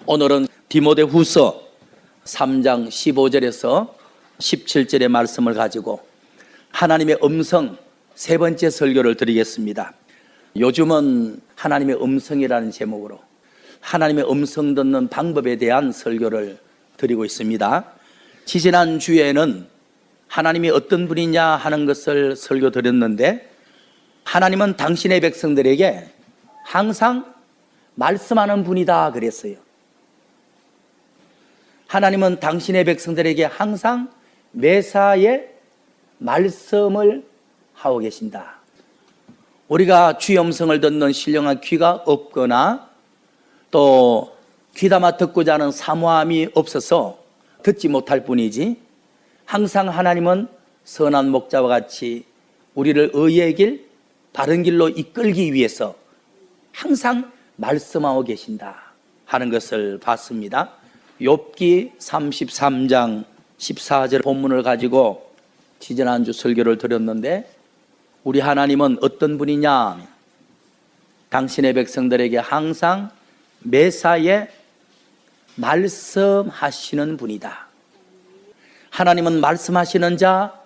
오늘은 디모데후서 3장 15절에서 17절의 말씀을 가지고 하나님의 음성 세 번째 설교를 드리겠습니다. 요즘은 하나님의 음성이라는 제목으로 하나님의 음성 듣는 방법에 대한 설교를 드리고 있습니다. 지지난 주에는 하나님이 어떤 분이냐 하는 것을 설교 드렸는데, 하나님은 당신의 백성들에게 항상 말씀하는 분이다 그랬어요. 하나님은 당신의 백성들에게 항상 매사에 말씀을 하고 계신다. 우리가 주의 음성을 듣는 신령한 귀가 없거나 또 귀담아 듣고자 하는 사모함이 없어서 듣지 못할 뿐이지, 항상 하나님은 선한 목자와 같이 우리를 의의 길, 바른 길로 이끌기 위해서 항상 말씀하고 계신다 하는 것을 봤습니다. 욥기 33장 14절 본문을 가지고 지지난주 설교를 드렸는데, 우리 하나님은 어떤 분이냐? 당신의 백성들에게 항상 매사에 말씀하시는 분이다. 하나님은 말씀하시는 자,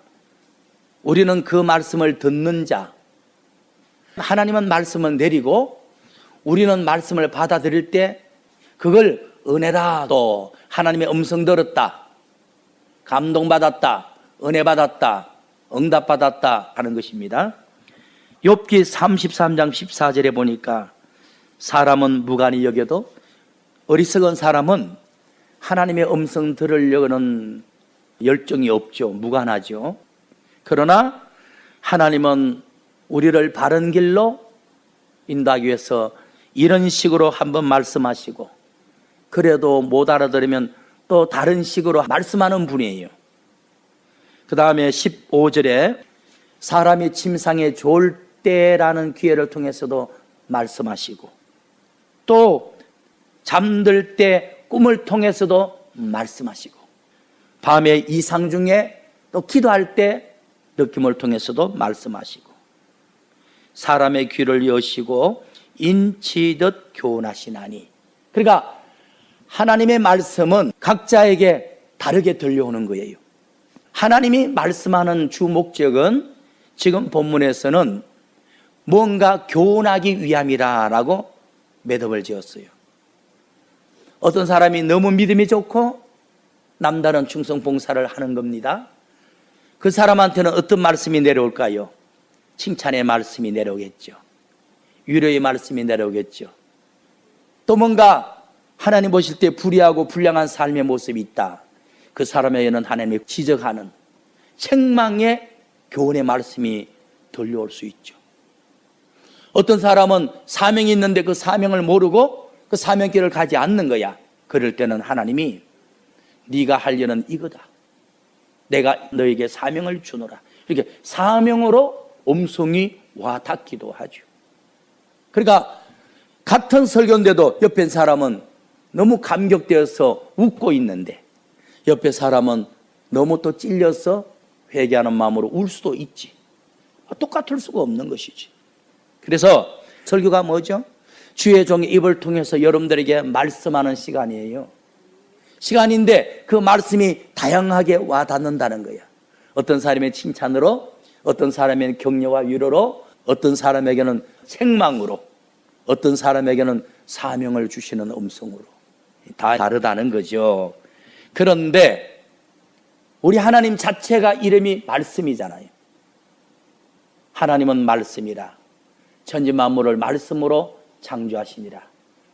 우리는 그 말씀을 듣는 자. 하나님은 말씀을 내리고 우리는 말씀을 받아들일 때 그걸 은혜다, 또 하나님의 음성 들었다, 감동받았다, 은혜받았다, 응답받았다 하는 것입니다. 욥기 33장 14절에 보니까 사람은 무관히 여겨도 어리석은 사람은 하나님의 음성 들으려고는 열정이 없죠. 무관하죠. 그러나 하나님은 우리를 바른 길로 인도하기 위해서 이런 식으로 한번 말씀하시고, 그래도 못 알아들으면 또 다른 식으로 말씀하는 분이에요. 그 다음에 15절에 사람이 침상에 좋을 때라는 기회를 통해서도 말씀하시고, 또 잠들 때 꿈을 통해서도 말씀하시고, 밤에 이상 중에 또 기도할 때 느낌을 통해서도 말씀하시고, 사람의 귀를 여시고 인치듯 교훈하시나니. 그러니까 하나님의 말씀은 각자에게 다르게 들려오는 거예요. 하나님이 말씀하는 주 목적은 지금 본문에서는 뭔가 교훈하기 위함이라고 매듭을 지었어요. 어떤 사람이 너무 믿음이 좋고 남다른 충성 봉사를 하는 겁니다. 그 사람한테는 어떤 말씀이 내려올까요? 칭찬의 말씀이 내려오겠죠. 위로의 말씀이 내려오겠죠. 또 뭔가 하나님 보실 때 불의하고 불량한 삶의 모습이 있다, 그 사람에게는 하나님이 지적하는 책망의 교훈의 말씀이 들려올 수 있죠. 어떤 사람은 사명이 있는데 그 사명을 모르고 그 사명길을 가지 않는 거야. 그럴 때는 하나님이 네가 할 일은 이거다, 내가 너에게 사명을 주노라, 이렇게 사명으로 음성이 와 닿기도 하죠. 그러니까 같은 설교인데도 옆에 사람은 너무 감격되어서 웃고 있는데 옆에 사람은 너무 또 찔려서 회개하는 마음으로 울 수도 있지. 똑같을 수가 없는 것이지. 그래서 설교가 뭐죠? 주의 종의 입을 통해서 여러분들에게 말씀하는 시간이에요. 시간인데 그 말씀이 다양하게 와 닿는다는 거야. 어떤 사람의 칭찬으로, 어떤 사람의 격려와 위로로, 어떤 사람에게는 책망으로, 어떤 사람에게는 사명을 주시는 음성으로 다 다르다는 거죠. 그런데 우리 하나님 자체가 이름이 말씀이잖아요. 하나님은 말씀이라 천지 만물을 말씀으로 창조하시니라,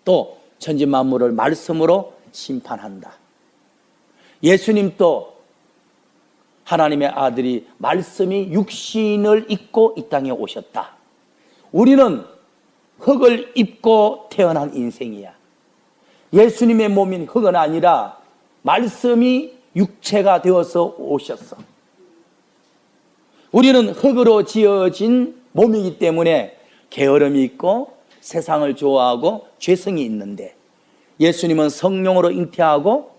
또 천지 만물을 말씀으로 심판한다. 예수님도 하나님의 아들이 말씀이 육신을 입고 이 땅에 오셨다. 우리는 흙을 입고 태어난 인생이야. 예수님의 몸인 흙은 아니라 말씀이 육체가 되어서 오셨어. 우리는 흙으로 지어진 몸이기 때문에 게으름이 있고 세상을 좋아하고 죄성이 있는데, 예수님은 성령으로 잉태하고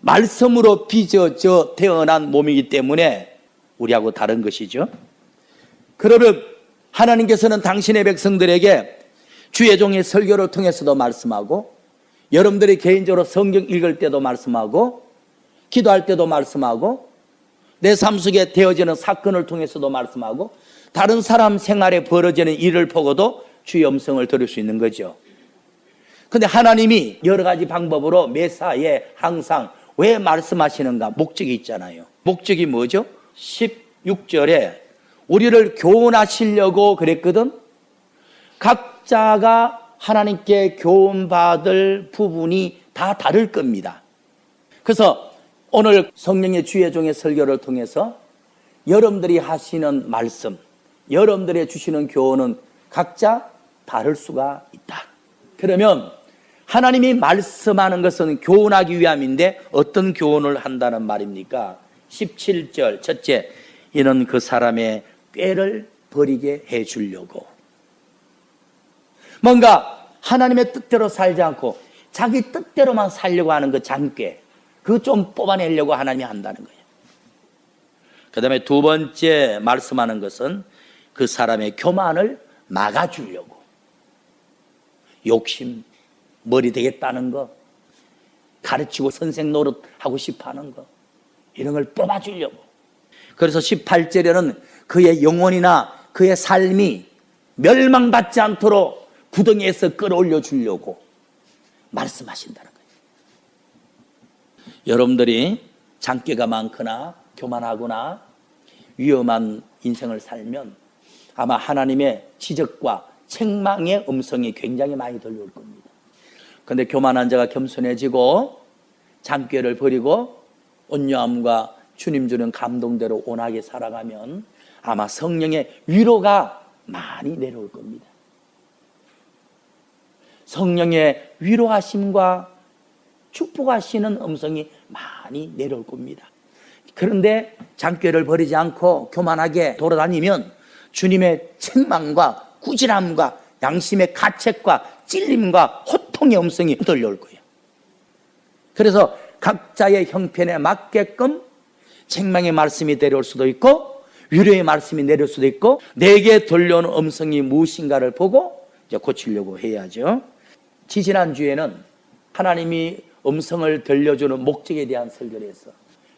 말씀으로 빚어져 태어난 몸이기 때문에 우리하고 다른 것이죠. 그러면 하나님께서는 당신의 백성들에게 주의 종의 설교를 통해서도 말씀하고 여러분들이 개인적으로 성경 읽을 때도 말씀하고, 기도할 때도 말씀하고, 내 삶 속에 되어지는 사건을 통해서도 말씀하고, 다른 사람 생활에 벌어지는 일을 보고도 주의 음성을 들을 수 있는 거죠. 근데 하나님이 여러 가지 방법으로 매사에 항상 왜 말씀하시는가? 목적이 있잖아요. 목적이 뭐죠? 16절에 우리를 교훈하시려고 그랬거든. 각자가 하나님께 교훈받을 부분이 다 다를 겁니다. 그래서 오늘 성령의 주의 종의 설교를 통해서 여러분들이 하시는 말씀, 여러분들이 주시는 교훈은 각자 다를 수가 있다. 그러면 하나님이 말씀하는 것은 교훈하기 위함인데 어떤 교훈을 한다는 말입니까? 17절 첫째, 이는 그 사람의 꾀를 버리게 해주려고. 뭔가 하나님의 뜻대로 살지 않고 자기 뜻대로만 살려고 하는 그 잔꾀, 그거 좀 뽑아내려고 하나님이 한다는 거예요. 그 다음에 두 번째 말씀하는 것은 그 사람의 교만을 막아주려고. 욕심, 머리 되겠다는 거, 가르치고 선생 노릇하고 싶어하는 거, 이런 걸 뽑아주려고. 그래서 18절에는 그의 영혼이나 그의 삶이 멸망받지 않도록 구덩이에서 끌어올려 주려고 말씀하신다는 거예요. 여러분들이 장깨가 많거나 교만하거나 위험한 인생을 살면 아마 하나님의 지적과 책망의 음성이 굉장히 많이 들려올 겁니다. 그런데 교만한 자가 겸손해지고 장꾀를 버리고 온유함과 주님 주는 감동대로 온하게 살아가면 아마 성령의 위로가 많이 내려올 겁니다. 성령의 위로하심과 축복하시는 음성이 많이 내려올 겁니다. 그런데 장꾀를 버리지 않고 교만하게 돌아다니면 주님의 책망과 꾸지람과 양심의 가책과 찔림과 호통의 음성이 들려올 거예요. 그래서 각자의 형편에 맞게끔 책망의 말씀이 내려올 수도 있고 위로의 말씀이 내려올 수도 있고 내게 들려오는 음성이 무엇인가를 보고 이제 고치려고 해야죠. 지난주에는 하나님이 음성을 들려주는 목적에 대한 설교를 했어.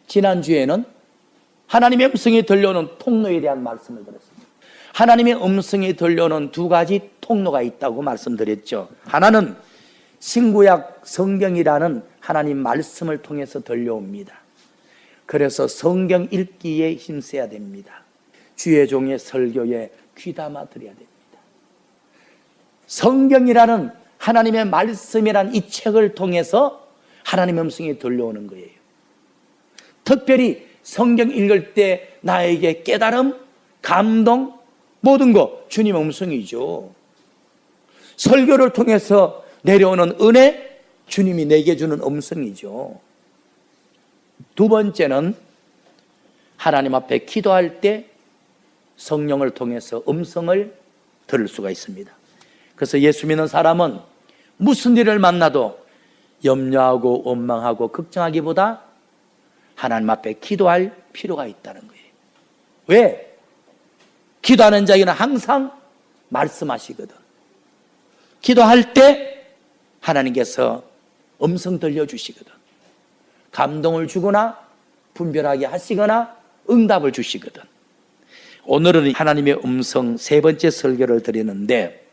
지난주에는 하나님의 음성이 들려오는 통로에 대한 말씀을 들었습니다. 하나님의 음성이 들려오는 두 가지 통로가 있다고 말씀드렸죠. 하나는 신구약 성경이라는 하나님 말씀을 통해서 들려옵니다. 그래서 성경 읽기에 힘써야 됩니다. 주의 종의 설교에 귀담아 드려야 됩니다. 성경이라는 하나님의 말씀이라는 이 책을 통해서 하나님의 음성이 들려오는 거예요. 특별히 성경 읽을 때 나에게 깨달음, 감동, 모든 것 주님의 음성이죠. 설교를 통해서 내려오는 은혜, 주님이 내게 주는 음성이죠. 두 번째는 하나님 앞에 기도할 때 성령을 통해서 음성을 들을 수가 있습니다. 그래서 예수 믿는 사람은 무슨 일을 만나도 염려하고 원망하고 걱정하기보다 하나님 앞에 기도할 필요가 있다는 거예요. 왜? 기도하는 자에게는 항상 말씀하시거든. 기도할 때 하나님께서 음성 들려주시거든. 감동을 주거나 분별하게 하시거나 응답을 주시거든. 오늘은 하나님의 음성 세 번째 설교를 드리는데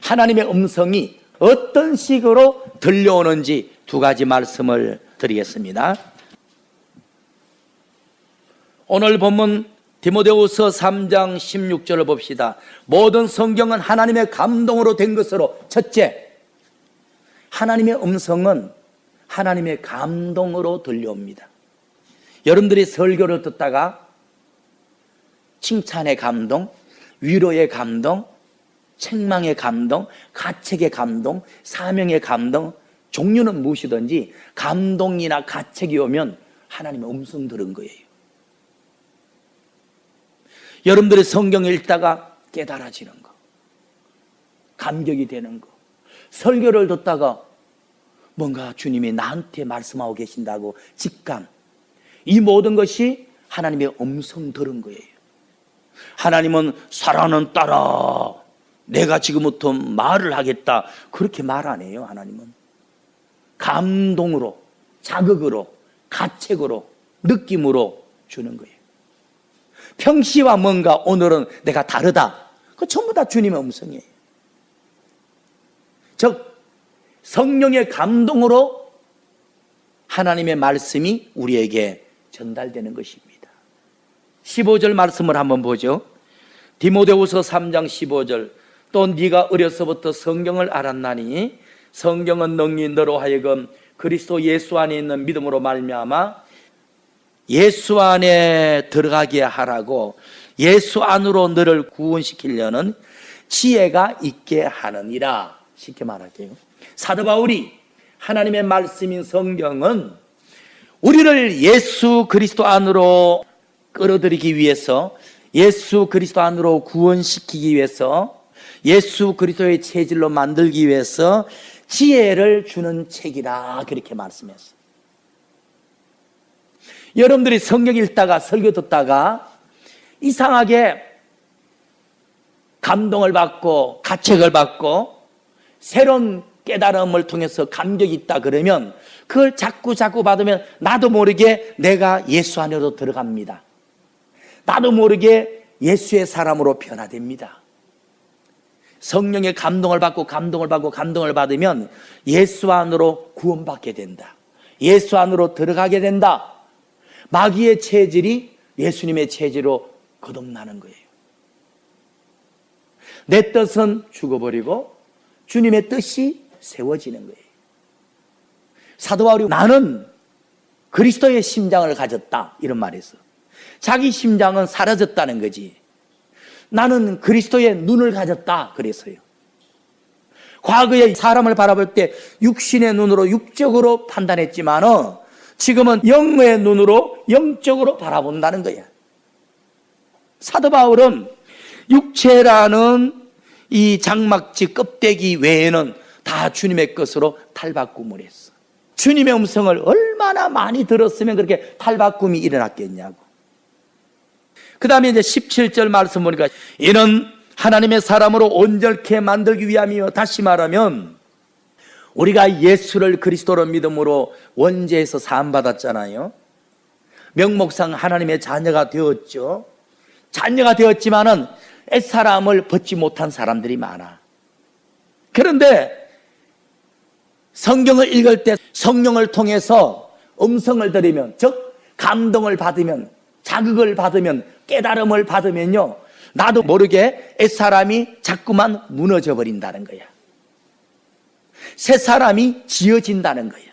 하나님의 음성이 어떤 식으로 들려오는지 두 가지 말씀을 드리겠습니다. 오늘 본문 디모데후서 3장 16절을 봅시다. 모든 성경은 하나님의 감동으로 된 것으로 첫째, 하나님의 음성은 하나님의 감동으로 들려옵니다. 여러분들이 설교를 듣다가 칭찬의 감동, 위로의 감동, 책망의 감동, 가책의 감동, 사명의 감동, 종류는 무엇이든지 감동이나 가책이 오면 하나님의 음성 들은 거예요. 여러분들이 성경 읽다가 깨달아지는 거, 감격이 되는 거, 설교를 듣다가 뭔가 주님이 나한테 말씀하고 계신다고 직감, 이 모든 것이 하나님의 음성 들은 거예요. 하나님은 사랑하는 딸아 내가 지금부터 말을 하겠다 그렇게 말 안 해요. 하나님은 감동으로, 자극으로, 가책으로, 느낌으로 주는 거예요. 평시와 뭔가 오늘은 내가 다르다. 그거 전부 다 주님의 음성이에요. 즉 성령의 감동으로 하나님의 말씀이 우리에게 전달되는 것입니다. 15절 말씀을 한번 보죠. 디모데후서 3장 15절. 또 네가 어려서부터 성경을 알았나니 성경은 능히 너로 하여금 그리스도 예수 안에 있는 믿음으로 말미암아 예수 안에 들어가게 하라고 예수 안으로 너를 구원시키려는 지혜가 있게 하느니라. 쉽게 말할게요. 사도 바울이 하나님의 말씀인 성경은 우리를 예수 그리스도 안으로 끌어들이기 위해서, 예수 그리스도 안으로 구원시키기 위해서, 예수 그리스도의 체질로 만들기 위해서 지혜를 주는 책이라 그렇게 말씀했어요. 여러분들이 성경 읽다가 설교 듣다가 이상하게 감동을 받고 가책을 받고 새로운 깨달음을 통해서 감격이 있다 그러면 그걸 자꾸 받으면 나도 모르게 내가 예수 안으로 들어갑니다. 나도 모르게 예수의 사람으로 변화됩니다. 성령의 감동을 받으면 예수 안으로 구원받게 된다. 예수 안으로 들어가게 된다. 마귀의 체질이 예수님의 체질로 거듭나는 거예요. 내 뜻은 죽어버리고 주님의 뜻이 세워지는 거예요. 사도 바울이 나는 그리스도의 심장을 가졌다 이런 말을 했어. 자기 심장은 사라졌다는 거지. 나는 그리스도의 눈을 가졌다 그랬어요. 과거에 사람을 바라볼 때 육신의 눈으로 육적으로 판단했지만 지금은 영의 눈으로 영적으로 바라본다는 거야. 사도 바울은 육체라는 이 장막지 껍데기 외에는 다 주님의 것으로 탈바꿈을 했어. 주님의 음성을 얼마나 많이 들었으면 그렇게 탈바꿈이 일어났겠냐고. 그 다음에 이제 17절 말씀 보니까 이는 하나님의 사람으로 온전케 만들기 위함이요. 다시 말하면 우리가 예수를 그리스도로 믿음으로 원죄에서 사함받았잖아요. 명목상 하나님의 자녀가 되었죠. 자녀가 되었지만은 옛사람을 벗지 못한 사람들이 많아. 그런데 성경을 읽을 때 성령을 통해서 음성을 들으면, 즉 감동을 받으면, 자극을 받으면, 깨달음을 받으면요, 나도 모르게 옛사람이 자꾸만 무너져 버린다는 거야. 새 사람이 지어진다는 거야.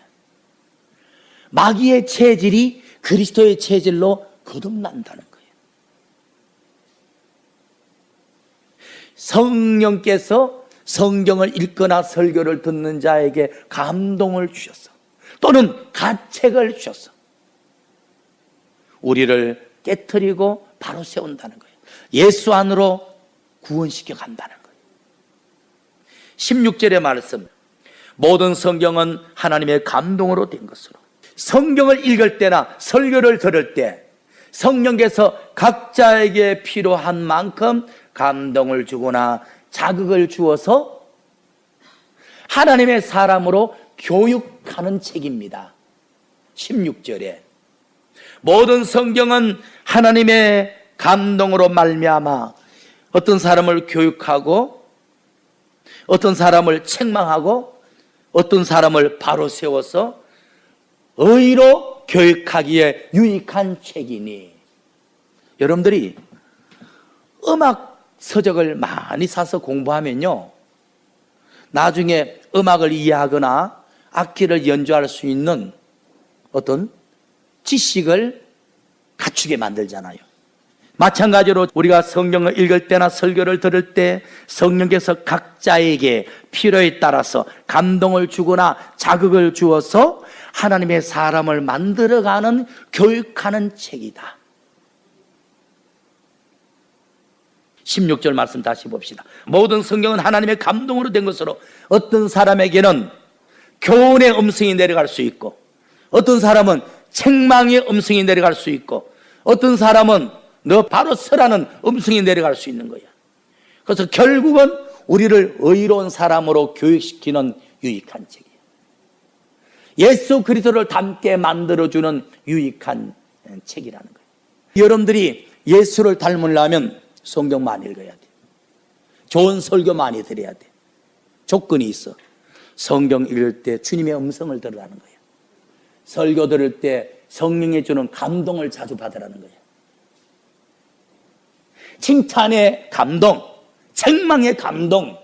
마귀의 체질이 그리스도의 체질로 거듭난다는 거예요. 성령께서 성경을 읽거나 설교를 듣는 자에게 감동을 주셨어. 또는 가책을 주셨어. 우리를 깨트리고 바로 세운다는 거예요. 예수 안으로 구원시켜 간다는 거예요. 16절의 말씀. 모든 성경은 하나님의 감동으로 된 것으로. 성경을 읽을 때나 설교를 들을 때 성령께서 각자에게 필요한 만큼 감동을 주거나 자극을 주어서 하나님의 사람으로 교육하는 책입니다. 16절에 모든 성경은 하나님의 감동으로 말미암아 어떤 사람을 교육하고 어떤 사람을 책망하고 어떤 사람을 바로 세워서 의로 교육하기에 유익한 책이니. 여러분들이 음악 서적을 많이 사서 공부하면요, 나중에 음악을 이해하거나 악기를 연주할 수 있는 어떤 지식을 갖추게 만들잖아요. 마찬가지로 우리가 성경을 읽을 때나 설교를 들을 때 성령께서 각자에게 필요에 따라서 감동을 주거나 자극을 주어서 하나님의 사람을 만들어가는, 교육하는 책이다. 16절 말씀 다시 봅시다. 모든 성경은 하나님의 감동으로 된 것으로 어떤 사람에게는 교훈의 음성이 내려갈 수 있고, 어떤 사람은 책망의 음성이 내려갈 수 있고, 어떤 사람은 너 바로 서라는 음성이 내려갈 수 있는 거야. 그래서 결국은 우리를 의로운 사람으로 교육시키는 유익한 책이야. 예수 그리스도를 닮게 만들어주는 유익한 책이라는 거예요. 여러분들이 예수를 닮으려면 성경 많이 읽어야 돼. 좋은 설교 많이 들어야 돼. 조건이 있어. 성경 읽을 때 주님의 음성을 들으라는 거예요. 설교 들을 때 성령이 주는 감동을 자주 받으라는 거예요. 칭찬의 감동, 책망의 감동,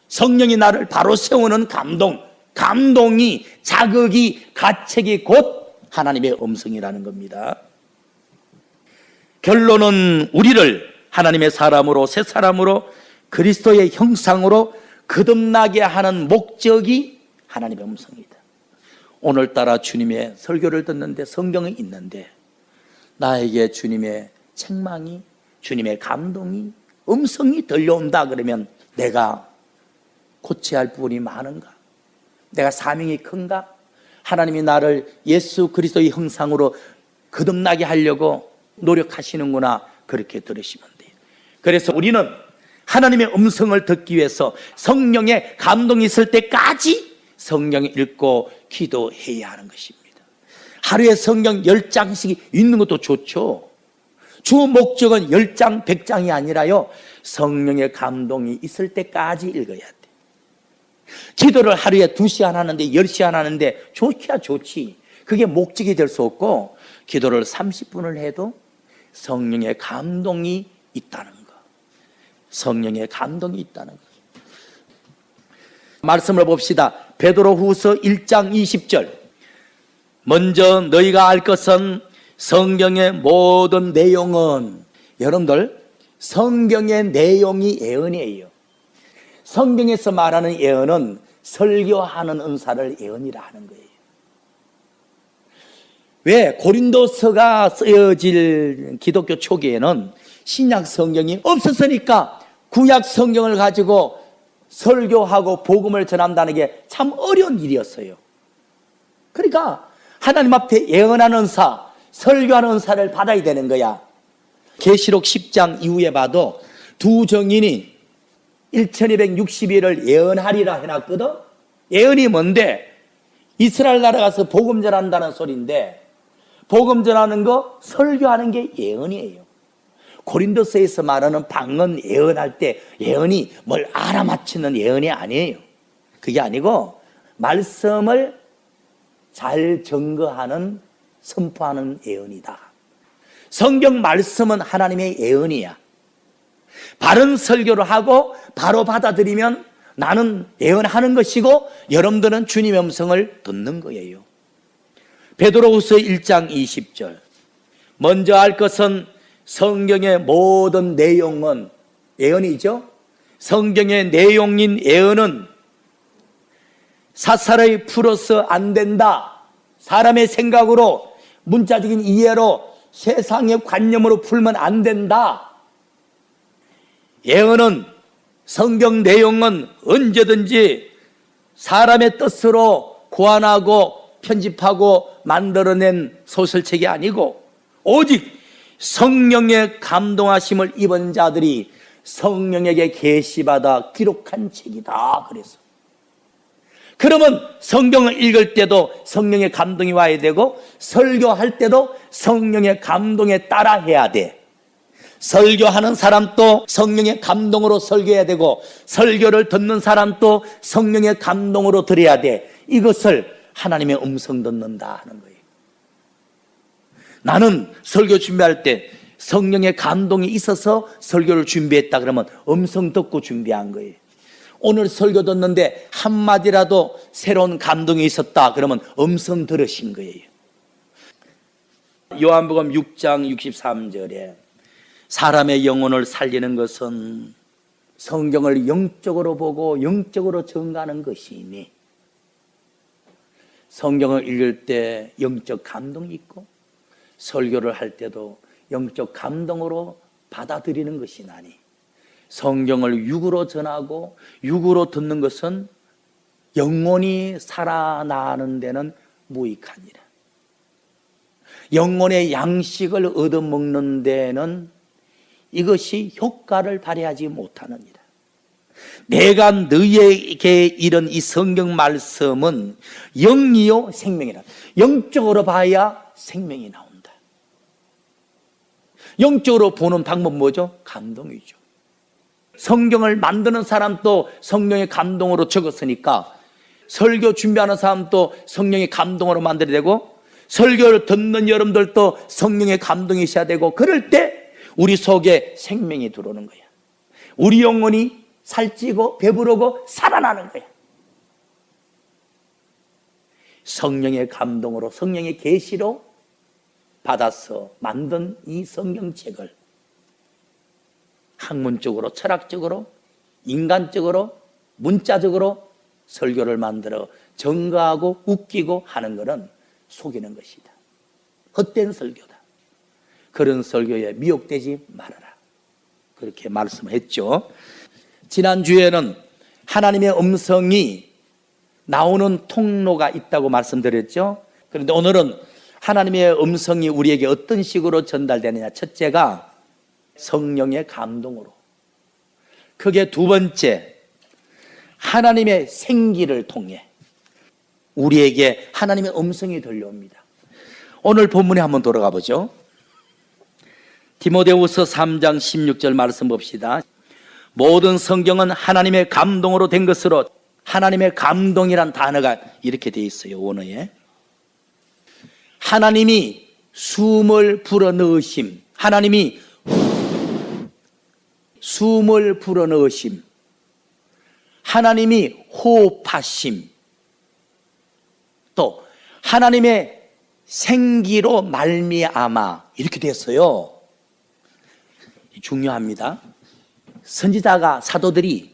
성령이 나를 바로 세우는 감동, 감동이, 자극이, 가책이 곧 하나님의 음성이라는 겁니다. 결론은 우리를 하나님의 사람으로, 새 사람으로, 그리스도의 형상으로 거듭나게 하는 목적이 하나님의 음성이다. 오늘따라 주님의 설교를 듣는데 성경이 있는데 나에게 주님의 책망이, 주님의 감동이, 음성이 들려온다 그러면 내가 고쳐야 할 부분이 많은가? 내가 사명이 큰가? 하나님이 나를 예수 그리스도의 형상으로 거듭나게 하려고 노력하시는구나, 그렇게 들으시면 돼요. 그래서 우리는 하나님의 음성을 듣기 위해서 성령의 감동이 있을 때까지 성경을 읽고 기도해야 하는 것입니다. 하루에 성경 10장씩 읽는 것도 좋죠. 주 목적은 10장, 100장이 아니라요, 성령의 감동이 있을 때까지 읽어야 돼. 기도를 하루에 2시간 하는데 10시간 하는데 좋기야 좋지. 그게 목적이 될 수 없고, 기도를 30분을 해도 성령의 감동이 있다는 거. 성령의 감동이 있다는 거. 말씀을 봅시다. 베드로후서 1장 20절. 먼저 너희가 알 것은 성경의 모든 내용은, 여러분들 성경의 내용이 예언이에요. 성경에서 말하는 예언은 설교하는 은사를 예언이라 하는 거예요. 왜? 고린도서가 쓰여질 기독교 초기에는 신약 성경이 없었으니까 구약 성경을 가지고 설교하고 복음을 전한다는 게 참 어려운 일이었어요. 그러니까 하나님 앞에 예언하는 은사, 설교하는 은사를 받아야 되는 거야. 계시록 10장 이후에 봐도 두 정인이 1260일을 예언하리라 해놨거든. 예언이 뭔데? 이스라엘 나라 가서 복음 전한다는 소리인데, 복음 전하는 거, 설교하는 게 예언이에요. 고린도서에서 말하는 방언 예언할 때 예언이 뭘 알아맞히는 예언이 아니에요. 그게 아니고 말씀을 잘 증거하는, 선포하는 예언이다. 성경 말씀은 하나님의 예언이야. 바른 설교를 하고 바로 받아들이면 나는 예언하는 것이고 여러분들은 주님의 음성을 듣는 거예요. 베드로후서 1장 20절. 먼저 알 것은 성경의 모든 내용은, 예언이죠. 성경의 내용인 예언은 사사로이 풀어서 안 된다. 사람의 생각으로, 문자적인 이해로, 세상의 관념으로 풀면 안 된다. 예언은, 성경 내용은 언제든지 사람의 뜻으로 고안하고 편집하고 만들어낸 소설책이 아니고 오직 성령의 감동하심을 입은 자들이 성령에게 계시받아 기록한 책이다. 그래서 그러면 성경을 읽을 때도 성령의 감동이 와야 되고 설교할 때도 성령의 감동에 따라 해야 돼. 설교하는 사람도 성령의 감동으로 설교해야 되고 설교를 듣는 사람도 성령의 감동으로 들어야 돼. 이것을 하나님의 음성 듣는다 하는 거예요. 나는 설교 준비할 때 성령의 감동이 있어서 설교를 준비했다 그러면 음성 듣고 준비한 거예요. 오늘 설교 듣는데 한마디라도 새로운 감동이 있었다 그러면 음성 들으신 거예요. 요한복음 6장 63절에 사람의 영혼을 살리는 것은 성경을 영적으로 보고 영적으로 증가하는 것이니, 성경을 읽을 때 영적 감동이 있고 설교를 할 때도 영적 감동으로 받아들이는 것이 나니, 성경을 육으로 전하고 육으로 듣는 것은 영혼이 살아나는 데는 무익하니라. 영혼의 양식을 얻어먹는 데는 이것이 효과를 발휘하지 못하느니라. 내가 너희에게 이런 이 성경 말씀은 영이요 생명이라. 영적으로 봐야 생명이 나온다. 영적으로 보는 방법 뭐죠? 감동이죠. 성경을 만드는 사람도 성령의 감동으로 적었으니까 설교 준비하는 사람도 성령의 감동으로 만들어야 되고, 설교를 듣는 여러분들도 성령의 감동이 있어야 되고, 그럴 때 우리 속에 생명이 들어오는 거야. 우리 영혼이 살찌고 배부르고 살아나는 거야. 성령의 감동으로, 성령의 계시로 받아서 만든 이 성경책을 학문적으로, 철학적으로, 인간적으로, 문자적으로 설교를 만들어 정가하고 웃기고 하는 것은 속이는 것이다. 헛된 설교다. 그런 설교에 미혹되지 말아라. 그렇게 말씀했죠. 지난주에는 하나님의 음성이 나오는 통로가 있다고 말씀드렸죠. 그런데 오늘은 하나님의 음성이 우리에게 어떤 식으로 전달되느냐. 첫째가 성령의 감동으로. 그게 두 번째, 하나님의 생기를 통해 우리에게 하나님의 음성이 들려옵니다. 오늘 본문에 한번 돌아가 보죠. 디모데후서 3장 16절 말씀 봅시다. 모든 성경은 하나님의 감동으로 된 것으로, 하나님의 감동이란 단어가 이렇게 되어 있어요. 원어에 하나님이 숨을 불어넣으심, 하나님이 숨을 불어넣으심, 하나님이 호흡하심, 또 하나님의 생기로 말미암아, 이렇게 됐어요. 중요합니다. 선지자가, 사도들이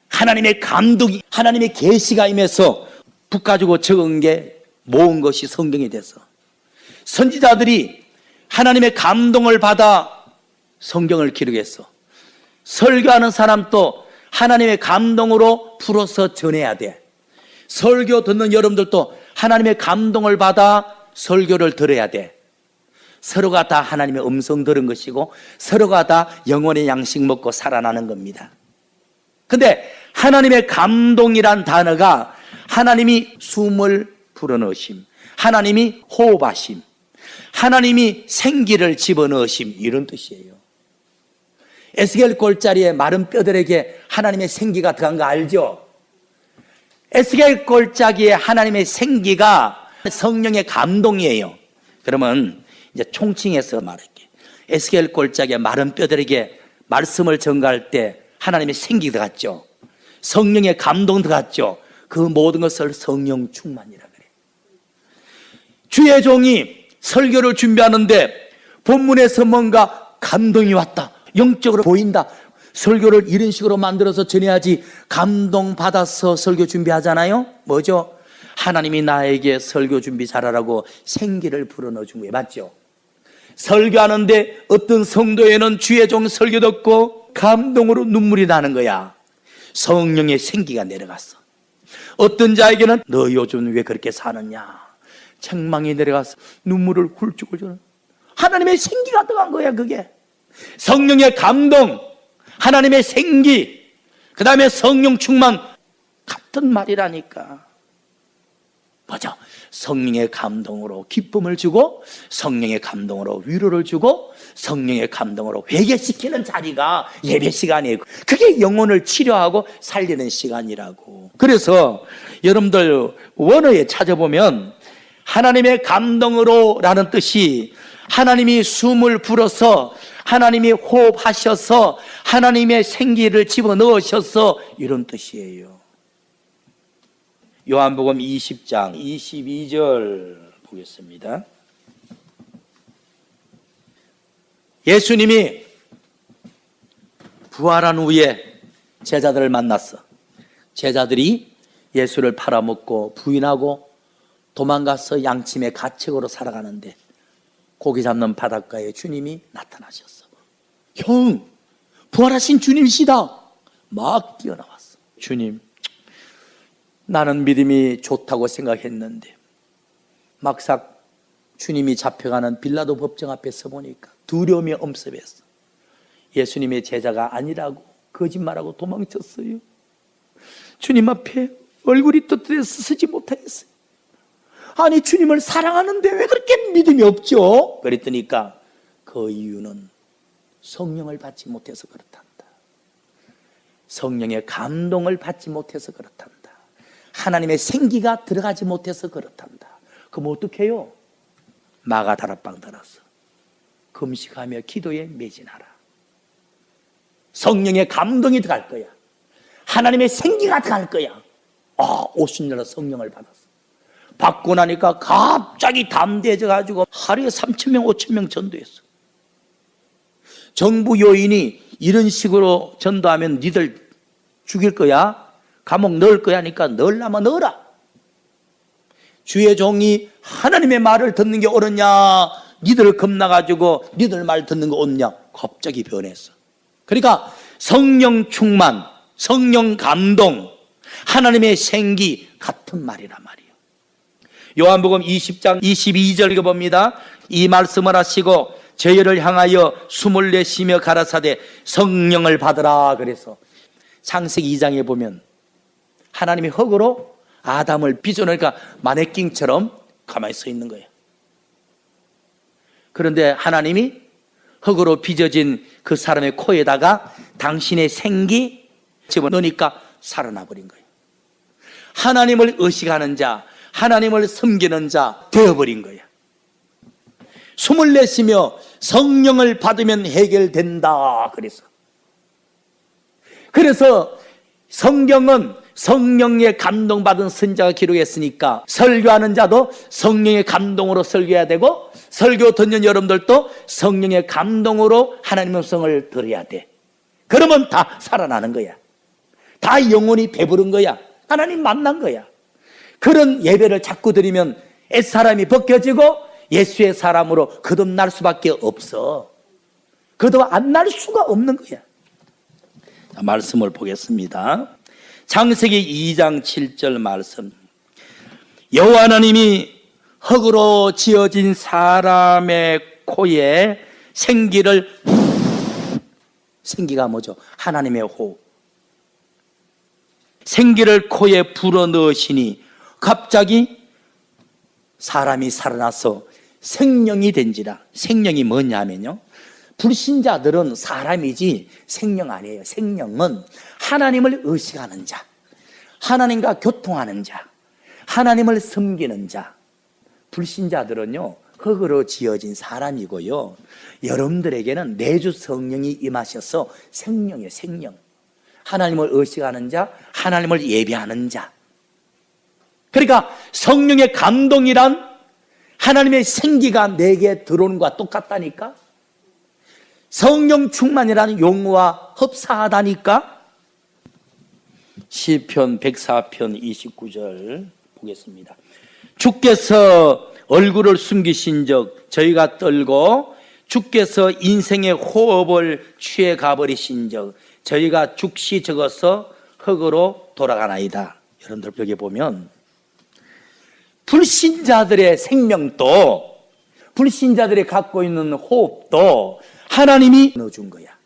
하나님의 감동이, 하나님의 계시가 임해서 북가지고 적은 게 모은 것이 성경이 됐어. 선지자들이 하나님의 감동을 받아 성경을 기록했어. 설교하는 사람도 하나님의 감동으로 풀어서 전해야 돼. 설교 듣는 여러분들도 하나님의 감동을 받아 설교를 들어야 돼. 서로가 다 하나님의 음성 들은 것이고, 서로가 다 영혼의 양식 먹고 살아나는 겁니다. 근데 하나님의 감동이란 단어가 하나님이 숨을 불어넣으심, 하나님이 호흡하심, 하나님이 생기를 집어넣으심, 이런 뜻이에요. 에스겔 골짜기에 마른 뼈들에게 하나님의 생기가 들어간 거 알죠? 에스겔 골짜기에 하나님의 생기가 성령의 감동이에요. 그러면 이제 총칭해서 말할게. 에스겔 골짜기에 마른 뼈들에게 말씀을 전가할 때 하나님의 생기 들어갔죠. 성령의 감동 들어갔죠. 그 모든 것을 성령 충만이라 그래. 주의 종이 설교를 준비하는데 본문에서 뭔가 감동이 왔다, 영적으로 보인다, 설교를 이런 식으로 만들어서 전해야지 감동받아서 설교 준비하잖아요. 뭐죠? 하나님이 나에게 설교 준비 잘하라고 생기를 불어넣어 준 거예요. 맞죠? 설교하는데 어떤 성도에는 주의 종 설교 듣고 감동으로 눈물이 나는 거야. 성령의 생기가 내려갔어. 어떤 자에게는 너 요즘 왜 그렇게 사느냐, 책망이 내려가서 눈물을 굴쭉굴쭉. 하나님의 생기가 들어간 거야. 그게 성령의 감동, 하나님의 생기, 그 다음에 성령 충만, 같은 말이라니까. 뭐죠? 성령의 감동으로 기쁨을 주고, 성령의 감동으로 위로를 주고, 성령의 감동으로 회개시키는 자리가 예배 시간이에요. 그게 영혼을 치료하고 살리는 시간이라고. 그래서 여러분들 원어에 찾아보면 하나님의 감동으로 라는 뜻이 하나님이 숨을 불어서, 하나님이 호흡하셔서, 하나님의 생기를 집어넣으셔서, 이런 뜻이에요. 요한복음 20장 22절 보겠습니다. 예수님이 부활한 후에 제자들을 만났어. 제자들이 예수를 팔아먹고 부인하고 도망가서 양침의 가책으로 살아가는데 고기 잡는 바닷가에 주님이 나타나셨어. 형, 부활하신 주님이시다. 막 뛰어나왔어. 주님, 나는 믿음이 좋다고 생각했는데 막상 주님이 잡혀가는 빌라도 법정 앞에 서보니까 두려움이 엄습했어. 예수님의 제자가 아니라고 거짓말하고 도망쳤어요. 주님 앞에 얼굴이 떳떳해서 서지 못하겠어요. 아니, 주님을 사랑하는데 왜 그렇게 믿음이 없죠? 그랬더니까 그 이유는 성령을 받지 못해서 그렇단다. 성령의 감동을 받지 못해서 그렇단다. 하나님의 생기가 들어가지 못해서 그렇단다. 그럼 어떻게 해요? 마가다락방 들어서 금식하며 기도에 매진하라. 성령의 감동이 들어갈 거야. 하나님의 생기가 들어갈 거야. 50년을 성령을 받았어. 받고 나니까 갑자기 담대해져 가지고 하루에 3,000명 5,000명 전도했어. 정부 요인이 이런 식으로 전도하면 니들 죽일 거야, 감옥 넣을 거야 하니까 넣으려면 넣어라. 주의 종이 하나님의 말을 듣는 게 옳으냐, 니들 겁나가지고 니들 말 듣는 거 옳냐, 갑자기 변했어. 그러니까 성령 충만, 성령 감동, 하나님의 생기 같은 말이란 말이에요. 요한복음 20장 22절 읽어봅니다. 이 말씀을 하시고 저희를 향하여 숨을 내쉬며 가라사대 성령을 받으라. 그래서 창세기 2장에 보면 하나님이 흙으로 아담을 빚어넣으니까 마네킹처럼 가만히 서 있는 거예요. 그런데 하나님이 흙으로 빚어진 그 사람의 코에다가 당신의 생기 집어넣으니까 살아나 버린 거예요. 하나님을 의식하는 자, 하나님을 섬기는 자 되어버린 거예요. 숨을 내쉬며 성령을 받으면 해결된다. 그래서 성경은 성령의 감동받은 선자가 기록했으니까 설교하는 자도 성령의 감동으로 설교해야 되고, 설교 듣는 여러분들도 성령의 감동으로 하나님의 음성을 들어야 돼. 그러면 다 살아나는 거야. 다 영혼이 배부른 거야. 하나님 만난 거야. 그런 예배를 자꾸 드리면 옛사람이 벗겨지고 예수의 사람으로 거듭날 수밖에 없어. 거듭 안 날 수가 없는 거야. 자, 말씀을 보겠습니다. 창세기 2장 7절 말씀. 여호와 하나님이 흙으로 지어진 사람의 코에 생기를, 생기가 뭐죠? 하나님의 호흡. 생기를 코에 불어넣으시니 갑자기 사람이 살아나서 생명이 된지라. 생명이 뭐냐면요, 불신자들은 사람이지 생명 아니에요. 생명은 하나님을 의식하는 자, 하나님과 교통하는 자, 하나님을 섬기는 자. 불신자들은요 흙으로 지어진 사람이고요, 여러분들에게는 내주 성령이 임하셔서 생명이에요. 생명. 하나님을 의식하는 자, 하나님을 예배하는 자. 그러니까 성령의 감동이란 하나님의 생기가 내게 들어오는 것과 똑같다니까. 성령 충만이라는 용어와 흡사하다니까. 시편 104편 29절 보겠습니다. 주께서 얼굴을 숨기신 적 저희가 떨고, 주께서 인생의 호흡을 취해 가버리신 적 저희가 죽시 적어서 흙으로 돌아가나이다. 여러분들 여기 보면 불신자들의 생명도, 불신자들이 갖고 있는 호흡도 하나님이 넣어준 거야.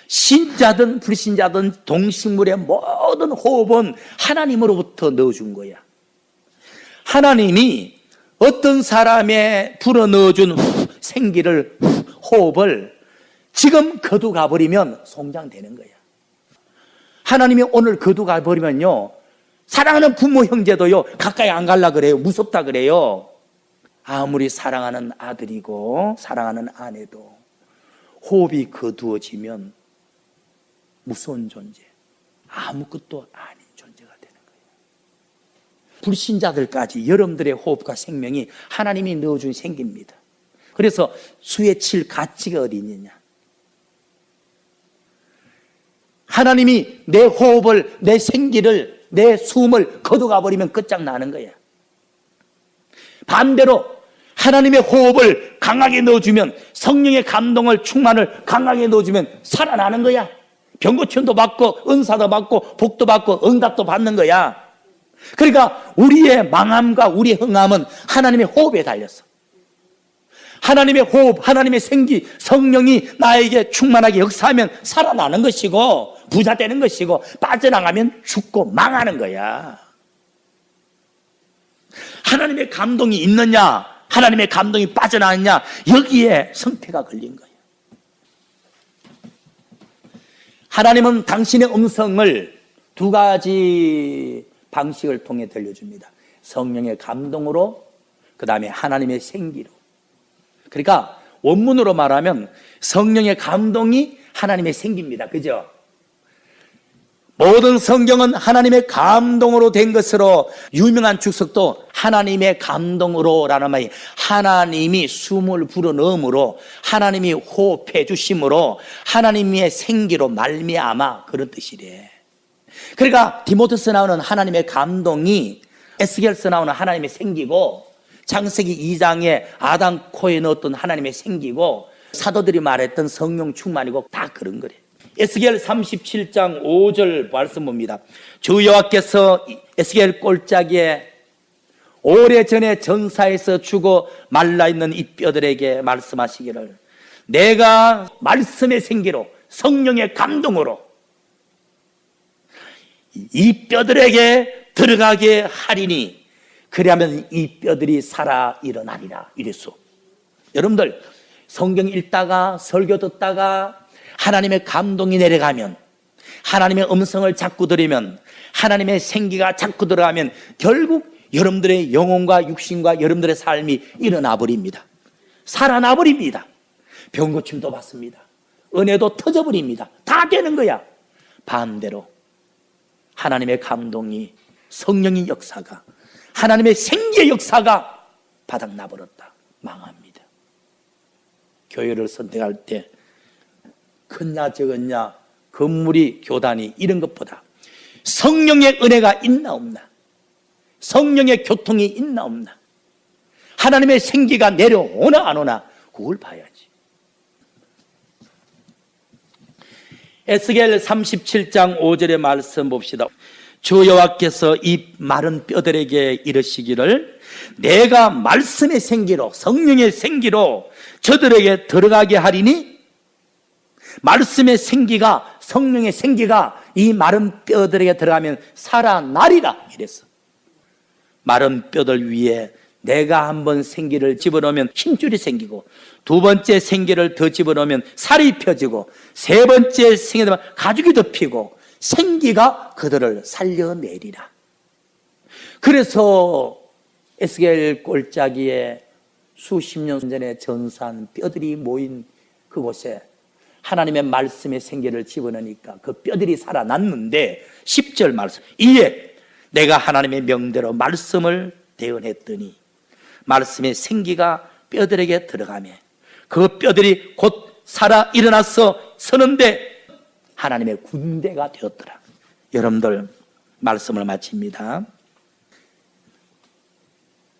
신자든 불신자든 동식물의 모든 호흡은 하나님으로부터 넣어준 거야. 하나님이 어떤 사람에 불어넣어준 생기를, 호흡을 지금 거두가 버리면 송장되는 거야. 하나님이 오늘 거두가 버리면요, 사랑하는 부모 형제도요 가까이 안 갈라 그래요. 무섭다 그래요. 아무리 사랑하는 아들이고 사랑하는 아내도 호흡이 거두어지면 무서운 존재, 아무것도 아닌 존재가 되는 거예요. 불신자들까지 여러분들의 호흡과 생명이 하나님이 넣어준 생기입니다. 그래서 수에 칠 가치가 어디 있느냐. 하나님이 내 호흡을, 내 생기를, 내 숨을 거두가 버리면 끝장나는 거야. 반대로 하나님의 호흡을 강하게 넣어주면, 성령의 감동을, 충만을 강하게 넣어주면 살아나는 거야. 병고침도 받고 은사도 받고 복도 받고 응답도 받는 거야. 그러니까 우리의 망함과 우리의 흥함은 하나님의 호흡에 달렸어. 하나님의 호흡, 하나님의 생기, 성령이 나에게 충만하게 역사하면 살아나는 것이고 부자 되는 것이고, 빠져나가면 죽고 망하는 거야. 하나님의 감동이 있느냐, 하나님의 감동이 빠져나왔냐, 여기에 성패가 걸린 거예요. 하나님은 당신의 음성을 두 가지 방식을 통해 들려줍니다. 성령의 감동으로, 그 다음에 하나님의 생기로. 그러니까 원문으로 말하면 성령의 감동이 하나님의 생기입니다. 그죠? 모든 성경은 하나님의 감동으로 된 것으로, 유명한 축석도 하나님의 감동으로라는 말이, 하나님이 숨을 불어넣음으로, 하나님이 호흡해 주심으로, 하나님의 생기로 말미암아, 그런 뜻이래. 그러니까 디모데서 나오는 하나님의 감동이 에스겔서 나오는 하나님의 생기고, 창세기 2장에 아담 코에 넣었던 하나님의 생기고, 사도들이 말했던 성령 충만이고, 다 그런 거래. 에스겔 37장 5절 말씀 봅니다. 주 여호와께서 에스겔 꼴짝이에 오래전에 전사에서 죽어 말라있는 이 뼈들에게 말씀하시기를, 내가 말씀의 생기로, 성령의 감동으로 이 뼈들에게 들어가게 하리니, 그리하면 이 뼈들이 살아 일어나리라, 이랬어. 여러분들, 성경 읽다가 설교 듣다가 하나님의 감동이 내려가면, 하나님의 음성을 자꾸 들으면, 하나님의 생기가 자꾸 들어가면 결국 여러분들의 영혼과 육신과 여러분들의 삶이 일어나 버립니다. 살아나 버립니다. 병고침도 받습니다. 은혜도 터져버립니다. 다 되는 거야. 반대로 하나님의 감동이, 성령의 역사가, 하나님의 생기의 역사가 바닥나 버렸다, 망합니다. 교회를 선택할 때 큰냐 적었냐, 건물이, 교단이, 이런 것보다 성령의 은혜가 있나 없나, 성령의 교통이 있나 없나, 하나님의 생기가 내려오나 안 오나, 그걸 봐야지. 에스겔 37장 5절의 말씀 봅시다. 주 여호와께서 이 마른 뼈들에게 이르시기를, 내가 말씀의 생기로, 성령의 생기로 저들에게 들어가게 하리니, 말씀의 생기가, 성령의 생기가 이 마른 뼈들에게 들어가면 살아나리라, 이랬어. 마른 뼈들 위에 내가 한번 생기를 집어넣으면 힘줄이 생기고, 두 번째 생기를 더 집어넣으면 살이 펴지고, 세 번째 생기를 되면 가죽이 더 피고, 생기가 그들을 살려내리라. 그래서 에스겔 골짜기에 수십 년 전에 전사한 뼈들이 모인 그곳에 하나님의 말씀의 생기를 집어넣으니까 그 뼈들이 살아났는데, 10절 말씀, 이에 내가 하나님의 명대로 말씀을 대언했더니 말씀의 생기가 뼈들에게 들어가며 그 뼈들이 곧 살아 일어나서 서는데 하나님의 군대가 되었더라. 여러분들, 말씀을 마칩니다.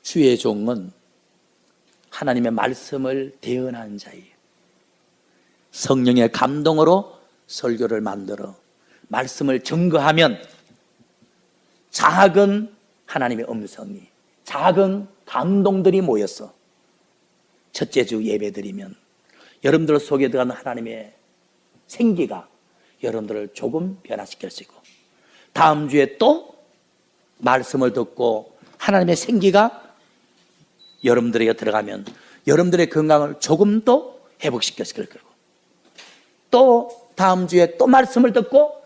주의 종은 하나님의 말씀을 대언한 자예요. 성령의 감동으로 설교를 만들어 말씀을 증거하면 작은 하나님의 음성이, 작은 감동들이 모여서 첫째 주 예배 드리면 여러분들 속에 들어가는 하나님의 생기가 여러분들을 조금 변화시켰고, 다음 주에 또 말씀을 듣고 하나님의 생기가 여러분들에게 들어가면 여러분들의 건강을 조금 더 회복시켰을 거고, 또 다음 주에 또 말씀을 듣고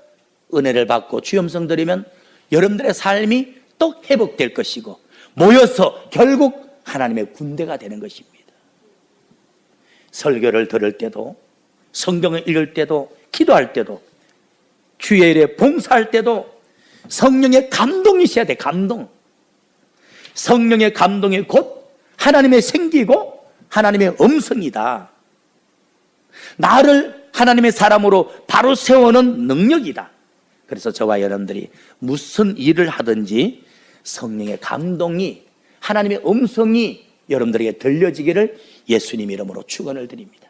은혜를 받고 주염성 드리면 여러분들의 삶이 또 회복될 것이고, 모여서 결국 하나님의 군대가 되는 것입니다. 설교를 들을 때도, 성경을 읽을 때도, 기도할 때도, 주의 일에 봉사할 때도 성령의 감동이 있어야 돼. 감동. 성령의 감동이 곧 하나님의 생기고 하나님의 음성이다. 나를 하나님의 사람으로 바로 세우는 능력이다. 그래서 저와 여러분들이 무슨 일을 하든지 성령의 감동이, 하나님의 음성이 여러분들에게 들려지기를 예수님 이름으로 축원을 드립니다.